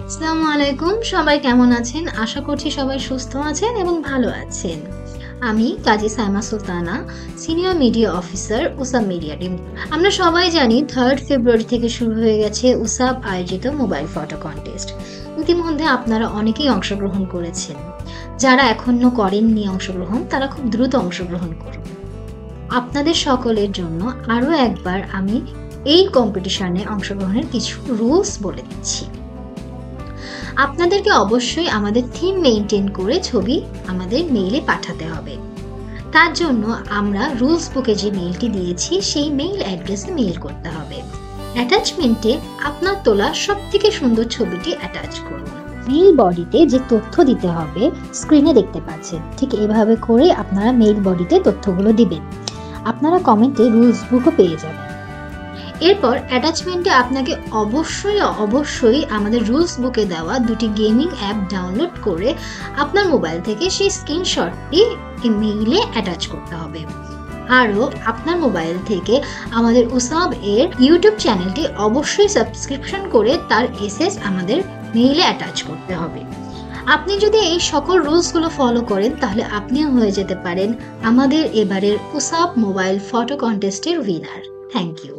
আসসালামু আলাইকুম, সবাই কেমন আছেন? আশা করছি সবাই সুস্থ আছেন এবং ভালো আছেন। আমি Kazi Saima Sultana, senior media officer, উসাব মিডিয়া টিম। আমরা সবাই জানি 3 ফেব্রুয়ারি থেকে শুরু হয়ে গেছে উসাব আয়োজিত মোবাইল ফটো কন্টেস্ট। ইতিমধ্যে আপনারা অনেকেই অংশগ্রহণ করেছেন। যারা এখনো করেননি অংশগ্রহণ, তারা খুব দ্রুত অংশগ্রহণ করুন। আপনাদের সকলের জন্য আরও একবার আমি এই কম্পিটিশনে অংশগ্রহণের কিছু রুলস বলে দিচ্ছি। আপনাদেরকে অবশ্যই আমাদের থিম মেইনটেইন করে ছবি আমাদের মেইলে পাঠাতে হবে। তার জন্য আমরা রুলস বুকে যে মেইলটি দিয়েছি সেই মেইল অ্যাড্রেসে মেইল করতে হবে। অ্যাটাচমেন্টে আপনার তোলা সবথেকে সুন্দর ছবিটি অ্যাটাচ করুন। মেইল বডিতে যে তথ্য দিতে হবে স্ক্রিনে দেখতে পাচ্ছেন, ঠিক এভাবে করে আপনারা মেইল বডিতে তথ্যগুলো দিবেন। আপনারা কমেন্টে রুলস বুকও পেয়ে যাবেন। এরপর অ্যাটাচমেন্টে আপনাকে অবশ্যই আমাদের রুলস বুকে দেওয়া 2টি গেমিং অ্যাপ ডাউনলোড করে আপনার মোবাইল থেকে সেই স্ক্রিনশটটি মেইলে অ্যাটাচ করতে হবে। আরও আপনার মোবাইল থেকে আমাদের উসাব এর ইউটিউব চ্যানেলটি অবশ্যই সাবস্ক্রিপশন করে তার এসএস আমাদের মেইলে অ্যাটাচ করতে হবে। আপনি যদি এই সকল রুলসগুলো ফলো করেন তাহলে আপনিও হয়ে যেতে পারেন আমাদের এবারের উসাব মোবাইল ফটো কন্টেস্টের উইনার। Thank you.